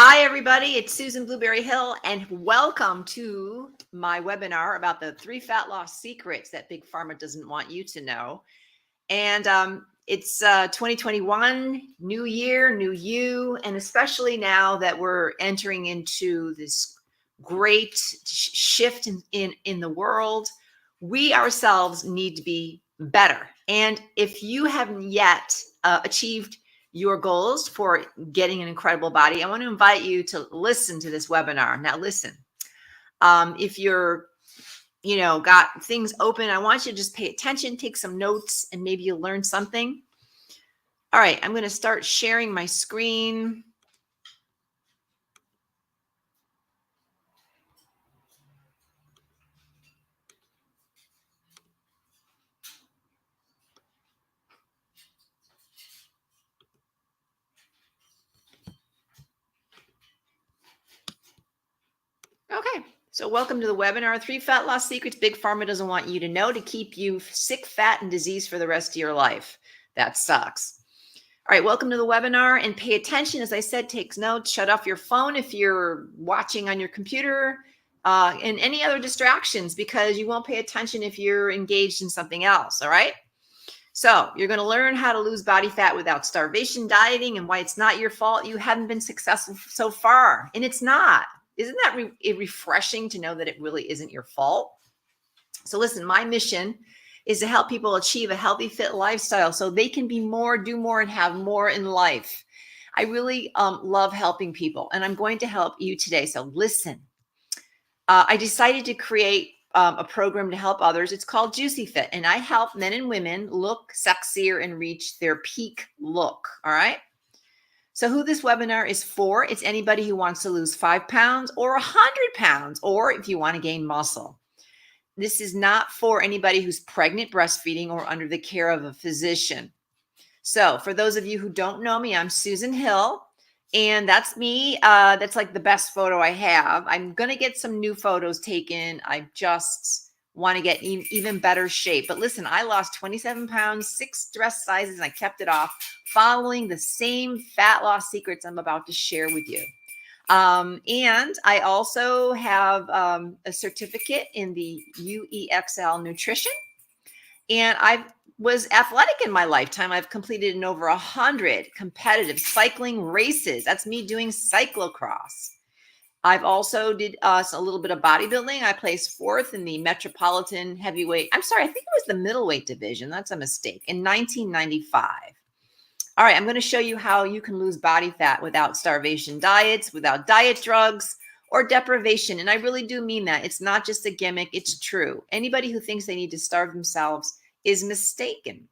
Hi, everybody. It's Susan Blueberry Hill, and welcome to my webinar about the 3 fat loss secrets that Big Pharma doesn't want you to know. And it's 2021, new year, new you, and especially now that we're entering into this great shift in the world, we ourselves need to be better. And if you haven't yet achieved your goals for getting an incredible body, I want to invite you to listen to this webinar. Now, listen, if you're got things open, I want you to just pay attention, take some notes, and maybe you'll learn something. All right, I'm going to start sharing my screen. Okay, so welcome to the webinar, 3 Fat Loss Secrets Big Pharma Doesn't Want You to Know to keep you sick, fat, and diseased for the rest of your life. That sucks. All right, welcome to the webinar, and pay attention. As I said, take notes, shut off your phone if you're watching on your computer, and any other distractions, because you won't pay attention if you're engaged in something else, all right? So you're going to learn how to lose body fat without starvation dieting and why it's not your fault you haven't been successful so far. And it's not. Isn't that refreshing to know that it really isn't your fault? So listen, my mission is to help people achieve a healthy, fit lifestyle so they can be more, do more, and have more in life. I really love helping people, and I'm going to help you today. So listen, I decided to create a program to help others. It's called Juicy Fit, and I help men and women look sexier and reach their peak look. All right. So who this webinar is for, it's anybody who wants to lose 5 pounds or 100 pounds, or if you want to gain muscle. This is not for anybody who's pregnant, breastfeeding, or under the care of a physician. So for those of you who don't know me, I'm Susan Hill, and that's me. That's like the best photo I have. I'm going to get some new photos taken. I just want to get even better shape. But listen, I lost 27 pounds, 6 dress sizes, and I kept it off following the same fat loss secrets I'm about to share with you. And I also have a certificate in the UEXL nutrition. And I was athletic in my lifetime. I've completed in over 100 competitive cycling races. That's me doing cyclocross. I've also did a little bit of bodybuilding. I placed 4th in the metropolitan heavyweight. I'm sorry, I think it was the middleweight division. That's a mistake. In 1995. All right, I'm going to show you how you can lose body fat without starvation diets, without diet drugs, or deprivation. And I really do mean that. It's not just a gimmick. It's true. Anybody who thinks they need to starve themselves is mistaken.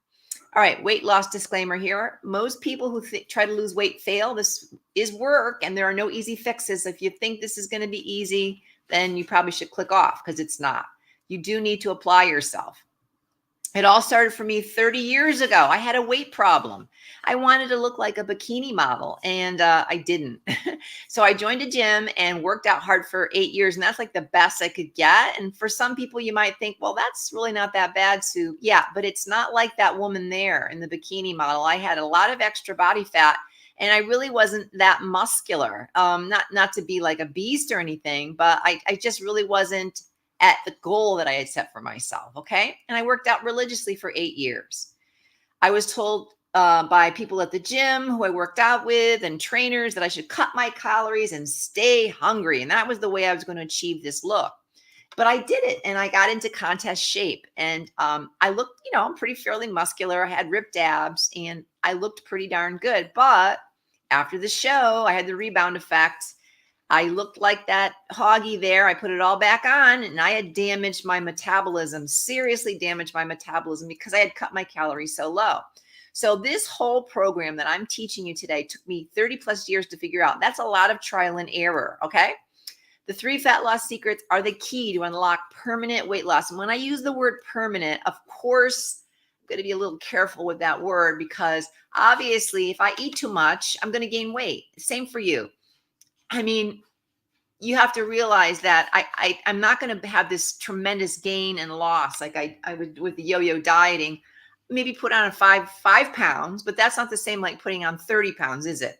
All right, weight loss disclaimer here. Most people who try to lose weight fail. This is work, and there are no easy fixes. If you think this is going to be easy, then you probably should click off, because it's not. You do need to apply yourself. It all started for me 30 years ago. I had a weight problem. I wanted to look like a bikini model, and I didn't. So I joined a gym and worked out hard for 8 years, and that's like the best I could get. And for some people, you might think, well, that's really not that bad, Sue. Yeah, but it's not like that woman there in the bikini model. I had a lot of extra body fat, and I really wasn't that muscular. Not to be like a beast or anything, but I just really wasn't at the goal that I had set for myself. Okay. And I worked out religiously for 8 years. I was told by people at the gym who I worked out with and trainers that I should cut my calories and stay hungry. And that was the way I was going to achieve this look. But I did it, and I got into contest shape, and I looked, I'm pretty fairly muscular. I had ripped abs, and I looked pretty darn good. But after the show, I had the rebound effect. I looked like that hoggy there. I put it all back on, and I had damaged my metabolism, seriously damaged my metabolism, because I had cut my calories so low. So this whole program that I'm teaching you today took me 30 plus years to figure out. That's a lot of trial and error. Okay. The 3 fat loss secrets are the key to unlock permanent weight loss. And when I use the word permanent, of course, I'm going to be a little careful with that word, because obviously if I eat too much, I'm going to gain weight. Same for you. I mean, you have to realize that I'm not going to have this tremendous gain and loss like I would with the yo-yo dieting. Maybe put on five pounds, but that's not the same like putting on 30 pounds, is it?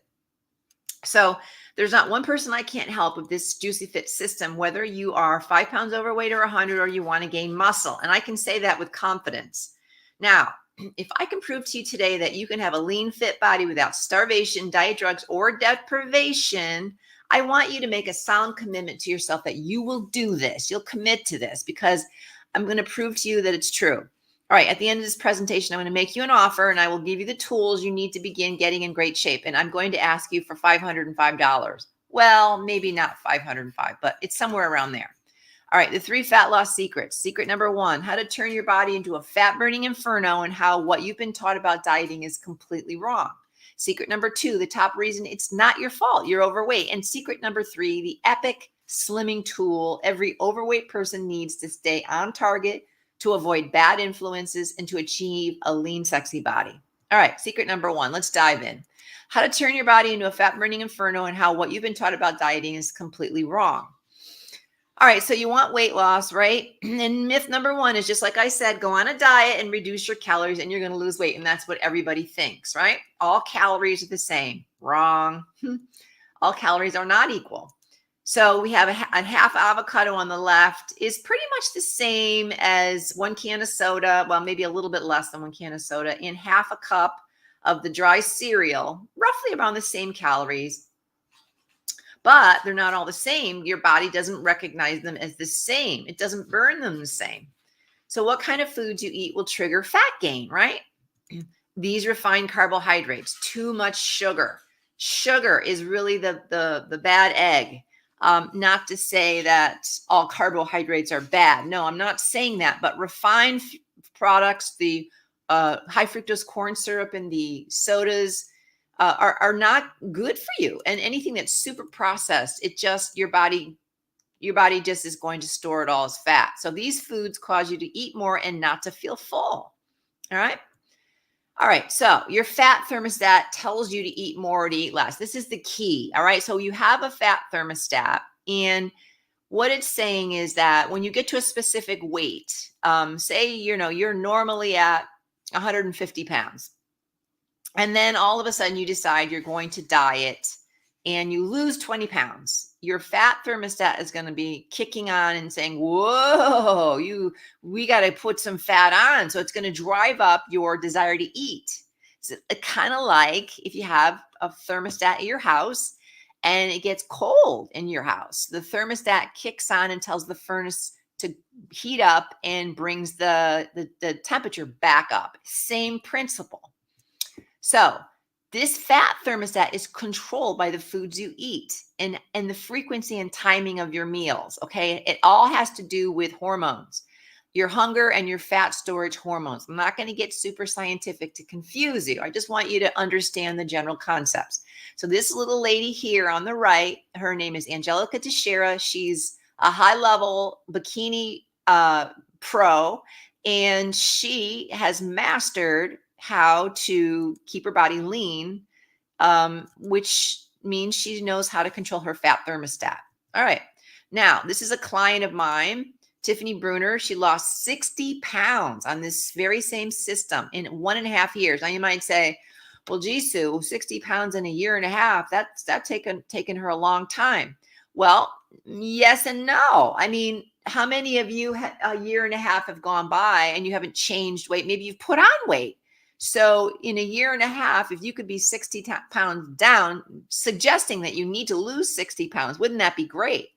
So there's not one person I can't help with this Juicy Fit system, whether you are 5 pounds overweight or 100, or you want to gain muscle. And I can say that with confidence. Now, if I can prove to you today that you can have a lean, fit body without starvation, diet, drugs, or deprivation, I want you to make a sound commitment to yourself that you will do this. You'll commit to this, because I'm going to prove to you that it's true. All right, at the end of this presentation, I'm going to make you an offer, and I will give you the tools you need to begin getting in great shape. And I'm going to ask you for $505. Well, maybe not 505, but it's somewhere around there. All right, the 3 fat loss secrets. Secret number 1, how to turn your body into a fat burning inferno, and how what you've been taught about dieting is completely wrong. Secret number 2, the top reason it's not your fault you're overweight. And secret number 3, the epic slimming tool every overweight person needs to stay on target, to avoid bad influences, and to achieve a lean, sexy body. All right, secret number 1, let's dive in. How to turn your body into a fat burning inferno, and how what you've been taught about dieting is completely wrong. All right, so you want weight loss, right? And myth number 1 is, just like I said, go on a diet and reduce your calories and you're going to lose weight. And that's what everybody thinks, right? All calories are the same. Wrong. All calories are not equal. So we have a half avocado on the left is pretty much the same as 1 can of soda, well, maybe a little bit less than 1 can of soda, and half a cup of the dry cereal, roughly around the same calories. But they're not all the same. Your body doesn't recognize them as the same. It doesn't burn them the same. So what kind of foods you eat will trigger fat gain, right? These refined carbohydrates, too much sugar. Sugar is really the bad egg. Not to say that all carbohydrates are bad. No, I'm not saying that. But refined products, the high fructose corn syrup and the sodas are not good for you. And anything that's super processed, it just, your body just is going to store it all as fat. So these foods cause you to eat more and not to feel full. All right. All right, so your fat thermostat tells you to eat more or to eat less. This is the key, all right? So you have a fat thermostat, and what it's saying is that when you get to a specific weight, say, you're normally at 150 pounds, and then all of a sudden you decide you're going to diet and you lose 20 pounds, your fat thermostat is going to be kicking on and saying, whoa, we got to put some fat on. So it's going to drive up your desire to eat. So kind of like if you have a thermostat at your house and it gets cold in your house, the thermostat kicks on and tells the furnace to heat up and brings the temperature back up. Same principle. So this fat thermostat is controlled by the foods you eat and the frequency and timing of your meals, okay? It all has to do with hormones, your hunger and your fat storage hormones. I'm not going to get super scientific to confuse you. I just want you to understand the general concepts. So this little lady here on the right, her name is Angelica Teixeira. She's a high-level bikini pro, and she has mastered how to keep her body lean, which means she knows how to control her fat thermostat. All right. Now, this is a client of mine, Tiffany Bruner. She lost 60 pounds on this very same system in 1.5 years. Now, you might say, well, gee, Sue, 60 pounds in a year and a half, that's taken her a long time. Well, yes and no. I mean, how many of you a year and a half have gone by and you haven't changed weight? Maybe you've put on weight. So in a year and a half, if you could be 60 pounds down, suggesting that you need to lose 60 pounds, wouldn't that be great?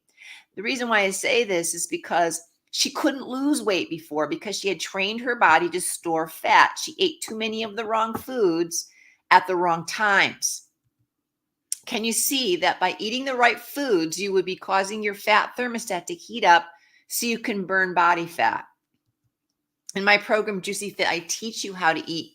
The reason why I say this is because she couldn't lose weight before because she had trained her body to store fat. She ate too many of the wrong foods at the wrong times. Can you see that by eating the right foods, you would be causing your fat thermostat to heat up so you can burn body fat? In my program, Juicy Fit, I teach you how to eat,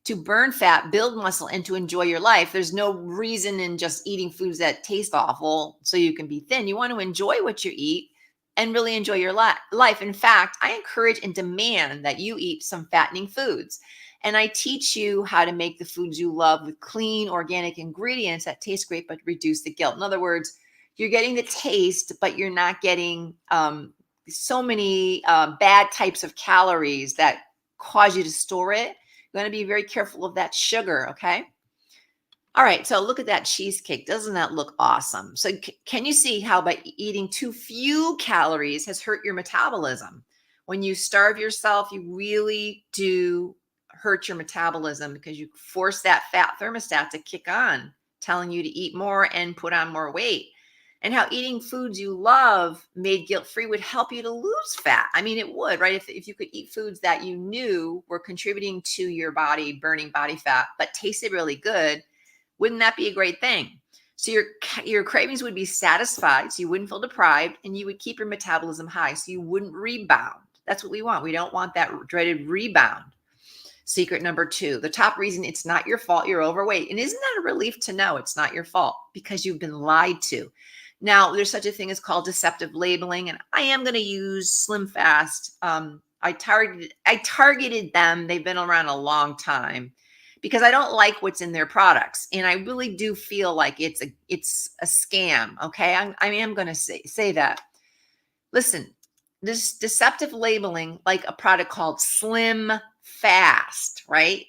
to burn fat, build muscle, and to enjoy your life. There's no reason in just eating foods that taste awful so you can be thin. You want to enjoy what you eat and really enjoy your life. In fact, I encourage and demand that you eat some fattening foods. And I teach you how to make the foods you love with clean, organic ingredients that taste great but reduce the guilt. In other words, you're getting the taste, but you're not getting so many bad types of calories that cause you to store it. You're going to be very careful of that sugar, okay? All right, so look at that cheesecake. Doesn't that look awesome? So can you see how by eating too few calories has hurt your metabolism? When you starve yourself, you really do hurt your metabolism because you force that fat thermostat to kick on, telling you to eat more and put on more weight. And how eating foods you love made guilt-free would help you to lose fat. I mean, it would, right? If you could eat foods that you knew were contributing to your body, burning body fat, but tasted really good, wouldn't that be a great thing? So your cravings would be satisfied, so you wouldn't feel deprived, and you would keep your metabolism high, so you wouldn't rebound. That's what we want. We don't want that dreaded rebound. Secret number 2, the top reason it's not your fault you're overweight. And isn't that a relief to know it's not your fault? Because you've been lied to. Now, there's such a thing as called deceptive labeling, and I am going to use Slim Fast. I targeted them. They've been around a long time because I don't like what's in their products, and I really do feel like it's a scam. Okay, I am going to say that. Listen, this deceptive labeling, like a product called Slim Fast, right?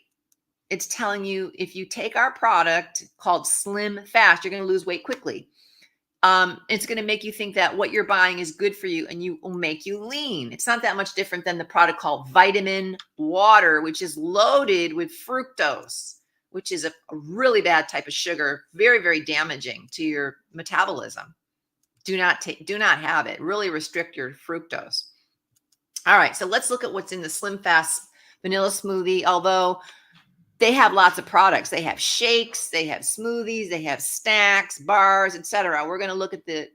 It's telling you if you take our product called Slim Fast, you're going to lose weight quickly. It's going to make you think that what you're buying is good for you and you will make you lean. It's not that much different than the product called Vitamin Water, which is loaded with fructose, which is a really bad type of sugar, very, very damaging to your metabolism. Do not have it. Really restrict your fructose. All right, so let's look at what's in the Slim Fast vanilla smoothie. Although they have lots of products. They have shakes, they have smoothies, they have snacks, bars, etc. We're going to look at the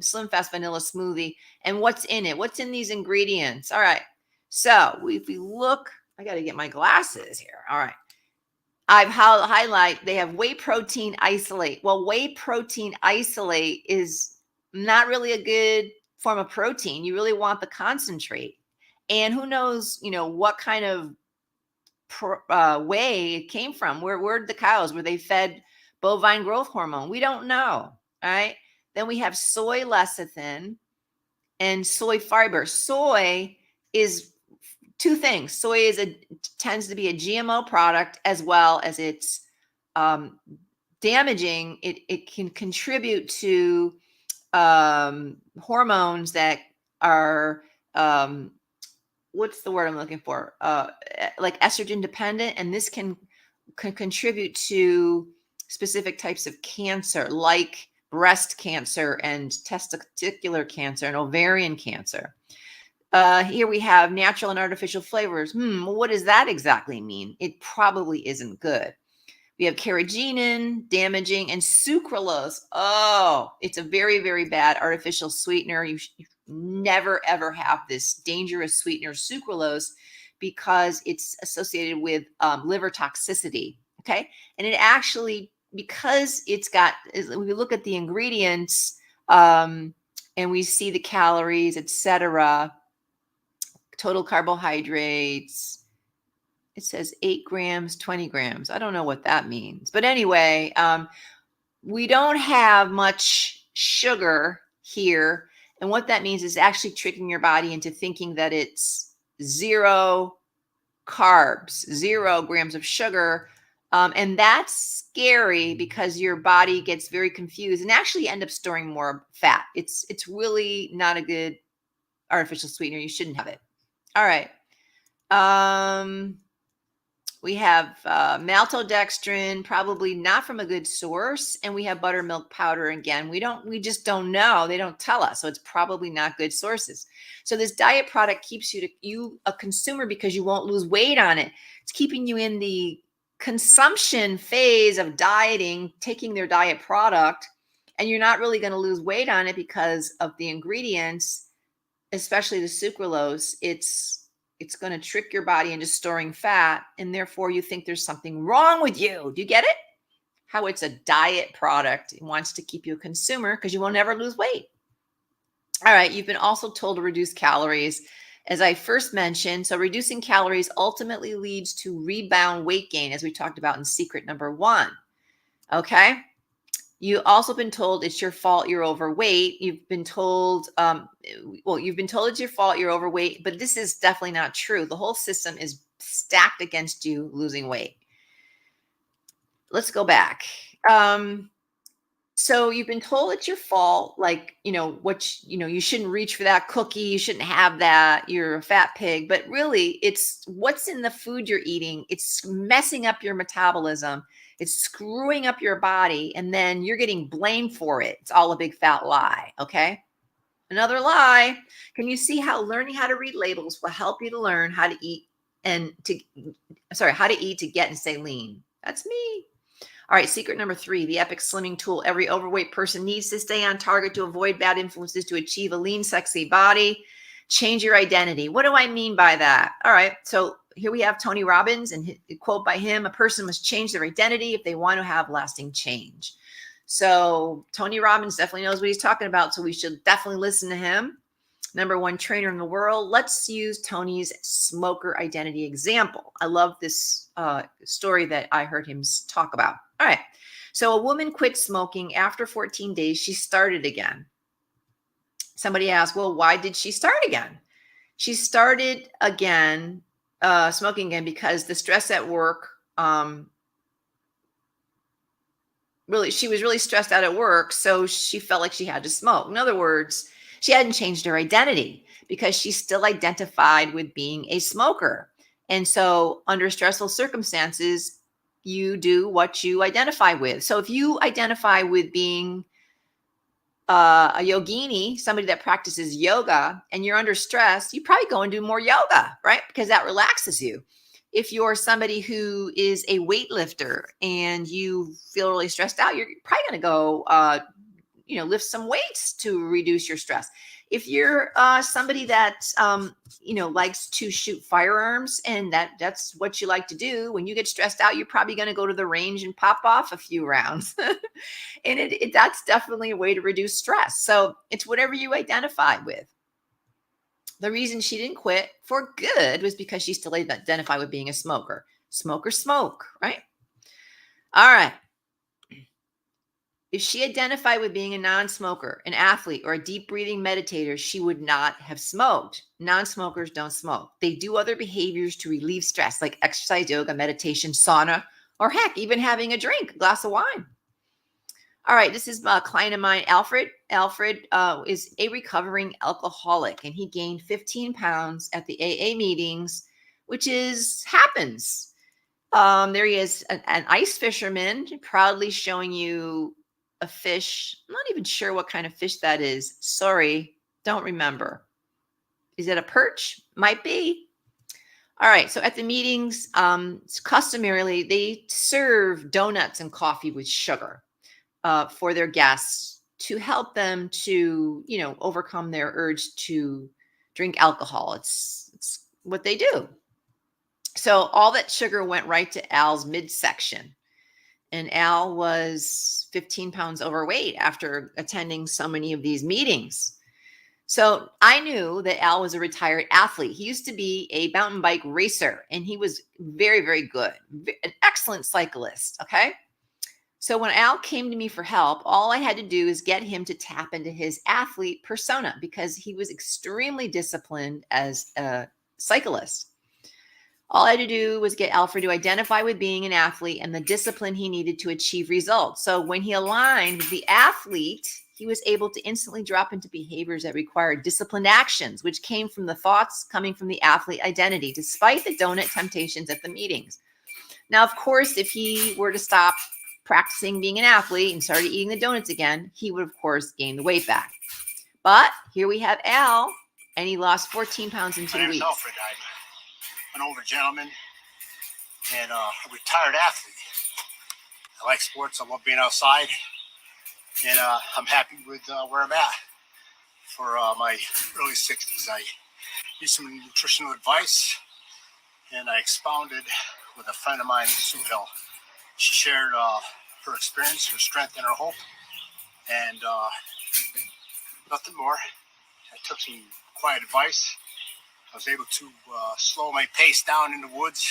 Slim Fast vanilla smoothie and what's in it. What's in these ingredients? All right. So if we look, I got to get my glasses here. All right. I've highlight, they have whey protein isolate. Well, whey protein isolate is not really a good form of protein. You really want the concentrate. And who knows, what kind of whey it came from. Where'd the cows? Were they fed bovine growth hormone? We don't know. All right. Then we have soy lecithin and soy fiber. Soy is 2 things. Soy tends to be a GMO product, as well as it's damaging. It can contribute to hormones that are what's the word I'm looking for? Like estrogen dependent. And this can contribute to specific types of cancer, like breast cancer and testicular cancer and ovarian cancer. Here we have natural and artificial flavors. Well, what does that exactly mean? It probably isn't good. We have carrageenan, damaging, and sucralose. Oh, it's a very, very bad artificial sweetener. You never, ever have this dangerous sweetener, sucralose, because it's associated with liver toxicity. Okay. And it actually, because it's got, we look at the ingredients and we see the calories, etc., total carbohydrates, it says 8 grams, 20 grams. I don't know what that means. But anyway, we don't have much sugar here. And what that means is actually tricking your body into thinking that it's 0 carbs, 0 grams of sugar. And that's scary because your body gets very confused and actually end up storing more fat. It's really not a good artificial sweetener. You shouldn't have it. All right. We have maltodextrin, probably not from a good source. And we have buttermilk powder. Again, we just don't know. They don't tell us. So it's probably not good sources. So this diet product keeps you a consumer because you won't lose weight on it. It's keeping you in the consumption phase of dieting, taking their diet product, and you're not really going to lose weight on it because of the ingredients, especially the sucralose. It's going to trick your body into storing fat, and therefore you think there's something wrong with you. Do you get it? How it's a diet product. It wants to keep you a consumer because you will never lose weight. All right. You've been also told to reduce calories, as I first mentioned. So reducing calories ultimately leads to rebound weight gain, as we talked about in secret number 1. Okay. You've also been told it's your fault you're overweight. You've been told, you've been told it's your fault you're overweight, but this is definitely not true. The whole system is stacked against you losing weight. Let's go back. So you've been told it's your fault, like, you shouldn't reach for that cookie, you shouldn't have that, you're a fat pig, but really it's what's in the food you're eating. It's messing up your metabolism. It's screwing up your body, and then you're getting blamed for it. It's all a big fat lie, okay? Another lie. Can you see how learning how to read labels will help you to learn how to eat how to eat to get and stay lean? That's me. All right, secret number 3, the epic slimming tool. Every overweight person needs to stay on target to avoid bad influences to achieve a lean, sexy body. Change your identity. What do I mean by that? All right, so here we have Tony Robbins, and a quote by him: a person must change their identity if they want to have lasting change. So Tony Robbins definitely knows what he's talking about, so we should definitely listen to him. Number 1 trainer in the world. Let's use Tony's smoker identity example. I love this story that I heard him talk about. All right. So a woman quit smoking. After 14 days, she started again. Somebody asked, well, why did she start again? She started again, smoking again, because the stress at work, she was really stressed out at work. So she felt like she had to smoke. In other words, she hadn't changed her identity because she still identified with being a smoker. And so under stressful circumstances, you do what you identify with. So if you identify with being a yogini, somebody that practices yoga, and you're under stress, you probably go and do more yoga, right? Because that relaxes you. If you're somebody who is a weightlifter and you feel really stressed out, you're probably going to go lift some weights to reduce your stress. If you're somebody that likes to shoot firearms, and that's what you like to do when you get stressed out, you're probably going to go to the range and pop off a few rounds. And that's definitely a way to reduce stress. So it's whatever you identify with. The reason she didn't quit for good was because she still identified with being a smoker. Smoker smoke, right? All right. If she identified with being a non-smoker, an athlete, or a deep breathing meditator, she would not have smoked. Non-smokers don't smoke. They do other behaviors to relieve stress, like exercise, yoga, meditation, sauna, or heck, even having a drink, a glass of wine. All right, this is a client of mine, Alfred. Alfred is a recovering alcoholic, and he gained 15 pounds at the AA meetings, which happens. There he is, an ice fisherman, proudly showing you a fish. I'm not even sure what kind of fish that is. Sorry, don't remember. Is it a perch? Might be. All right, so at the meetings, customarily, they serve donuts and coffee with sugar for their guests to help them to, overcome their urge to drink alcohol. It's what they do. So all that sugar went right to Al's midsection. And Al was 15 pounds overweight after attending so many of these meetings. So I knew that Al was a retired athlete. He used to be a mountain bike racer, and he was very, very good, an excellent cyclist. Okay. So when Al came to me for help, all I had to do is get him to tap into his athlete persona, because he was extremely disciplined as a cyclist. All I had to do was get Alfred to identify with being an athlete and the discipline he needed to achieve results. So when he aligned with the athlete, he was able to instantly drop into behaviors that required disciplined actions, which came from the thoughts coming from the athlete identity, despite the donut temptations at the meetings. Now, of course, if he were to stop practicing being an athlete and started eating the donuts again, he would, of course, gain the weight back. But here we have Al, and he lost 14 pounds in 2 weeks. Alfred, I'm an older gentleman and a retired athlete. I like sports. I love being outside, and I'm happy with where I'm at for my early 60s. I need some nutritional advice, and I expounded with a friend of mine, Sue Hill. She shared her experience, her strength, and her hope, and nothing more. I took some quiet advice. I was able to slow my pace down in the woods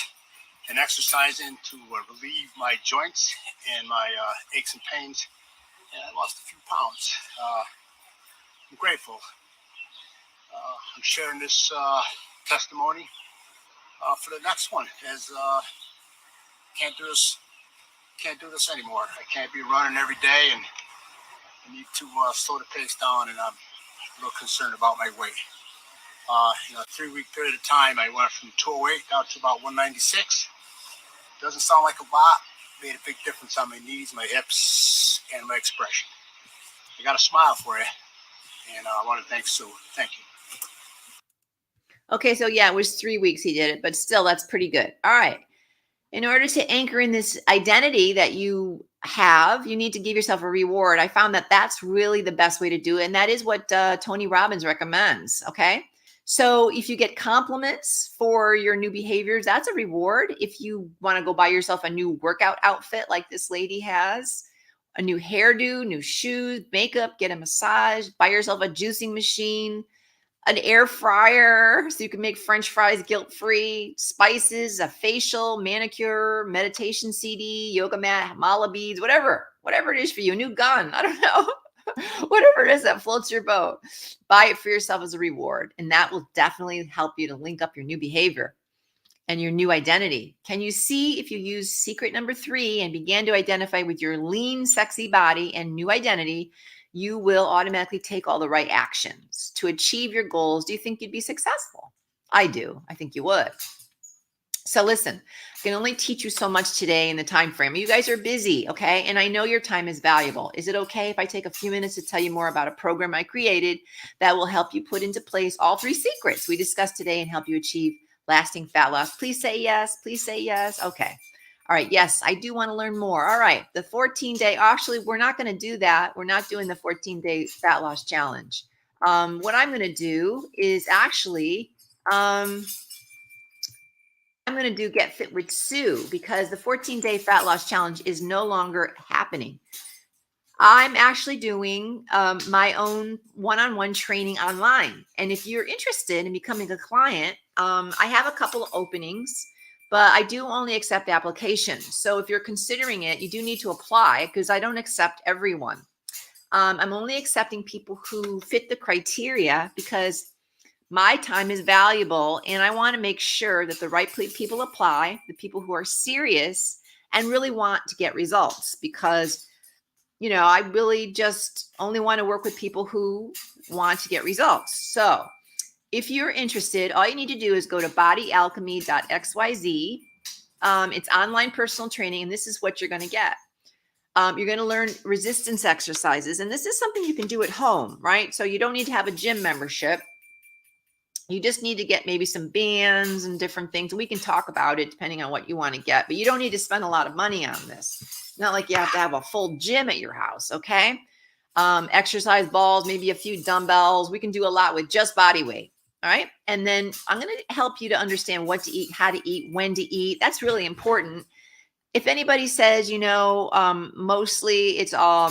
and exercising to relieve my joints and my aches and pains. And I lost a few pounds. I'm grateful. I'm sharing this testimony for the next one, as can't do this can't do this anymore. I can't be running every day, and I need to slow the pace down, and I'm a little concerned about my weight. In a 3-week period of time, I went from 208 down to about 196. Doesn't sound like a lot. Made a big difference on my knees, my hips, and my expression. I got a smile for you, and I want to thank Sue. Thank you. Okay, so yeah, it was 3 weeks he did it, but still, that's pretty good. All right. In order to anchor in this identity that you have, you need to give yourself a reward. I found that that's really the best way to do it. And that is what Tony Robbins recommends. Okay. So if you get compliments for your new behaviors, that's a reward. If you want to go buy yourself a new workout outfit like this lady has, a new hairdo, new shoes, makeup, get a massage, buy yourself a juicing machine, an air fryer so you can make French fries guilt-free, spices, a facial, manicure, meditation CD, yoga mat, mala beads, whatever it is for you, a new gun, I don't know, whatever it is that floats your boat, buy it for yourself as a reward. And that will definitely help you to link up your new behavior and your new identity. Can you see if you use secret number 3 and began to identify with your lean, sexy body and new identity, you will automatically take all the right actions to achieve your goals. Do you think you'd be successful? I do. I think you would. So listen, I can only teach you so much today in the time frame. You guys are busy, okay? And I know your time is valuable. Is it okay if I take a few minutes to tell you more about a program I created that will help you put into place all 3 secrets we discussed today and help you achieve lasting fat loss? Please say yes. Please say yes. Okay. All right. Yes, I do want to learn more. All right. The 14-day, actually, we're not going to do that. We're not doing the 14-day fat loss challenge. What I'm going to do is actually, I'm going to do Get Fit with Sue because the 14-day fat loss challenge is no longer happening. I'm actually doing my own one-on-one training online. And if you're interested in becoming a client, I have a couple of openings, but I do only accept applications. So if you're considering it, you do need to apply because I don't accept everyone. I'm only accepting people who fit the criteria because my time is valuable and I want to make sure that the right people apply, the people who are serious and really want to get results because I really just only want to work with people who want to get results. So if you're interested, all you need to do is go to bodyalchemy.xyz. It's online personal training, and this is what you're going to get. You're going to learn resistance exercises, and this is something you can do at home, right? So you don't need to have a gym membership. You just need to get maybe some bands and different things. We can talk about it depending on what you want to get, but you don't need to spend a lot of money on this. Not like you have to have a full gym at your house, okay? Exercise balls, maybe a few dumbbells. We can do a lot with just body weight, all right? And then I'm going to help you to understand what to eat, how to eat, when to eat. That's really important. If anybody says, mostly it's all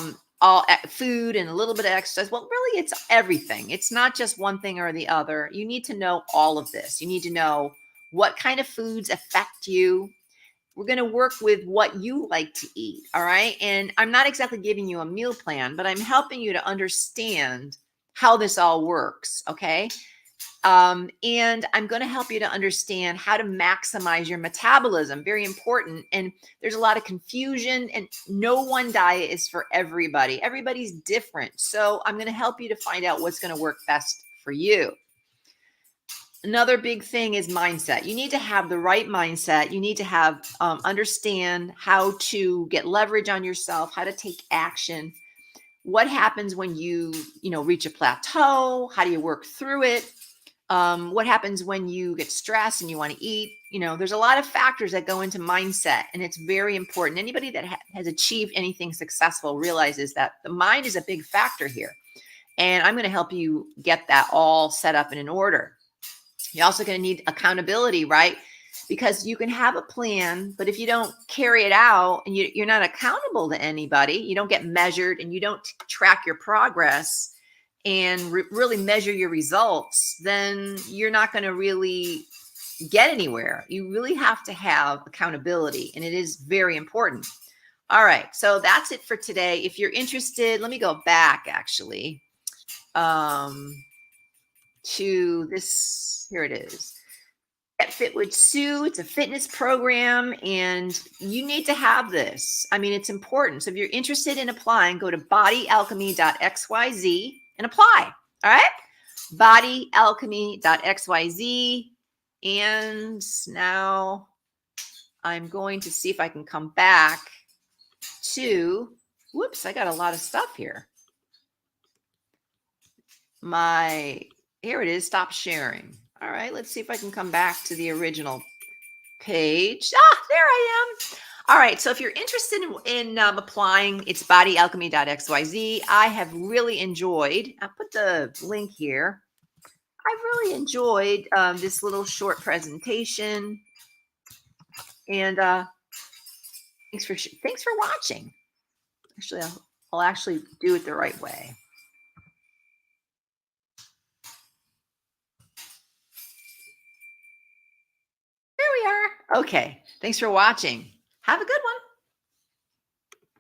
food and a little bit of exercise, well, really it's everything. It's not just one thing or the other. You need to know all of this. You need to know what kind of foods affect you. We're going to work with what you like to eat. All right. And I'm not exactly giving you a meal plan, but I'm helping you to understand how this all works. Okay. And I'm going to help you to understand how to maximize your metabolism. Very important. And there's a lot of confusion and no one diet is for everybody. Everybody's different. So I'm going to help you to find out what's going to work best for you. Another big thing is mindset. You need to have the right mindset. You need to have understand how to get leverage on yourself, how to take action. What happens when you reach a plateau? How do you work through it? What happens when you get stressed and you want to eat? There's a lot of factors that go into mindset, and it's very important. Anybody that has achieved anything successful realizes that the mind is a big factor here. And I'm going to help you get that all set up and in order. You're also going to need accountability, right? Because you can have a plan, but if you don't carry it out and you're not accountable to anybody, you don't get measured and you don't track your progress and really measure your results, then you're not going to really get anywhere. You really have to have accountability, and it is very important. All right, so that's it for today. If you're interested, let me go back actually to this. Here it is. Get Fit with Sue. It's a fitness program, and you need to have this. I mean, it's important. So if you're interested in applying, go to bodyalchemy.xyz and apply. All right? Bodyalchemy.xyz. And now I'm going to see if I can come back to, whoops, I got a lot of stuff here. Here it is, stop sharing. All right, let's see if I can come back to the original page. There I am. All right, so if you're interested in applying, it's bodyalchemy.xyz. I have really enjoyed, I'll put the link here. I've really enjoyed this little short presentation. And thanks for watching. Actually, I'll actually do it the right way. There we are. Okay. Thanks for watching. Have a good one.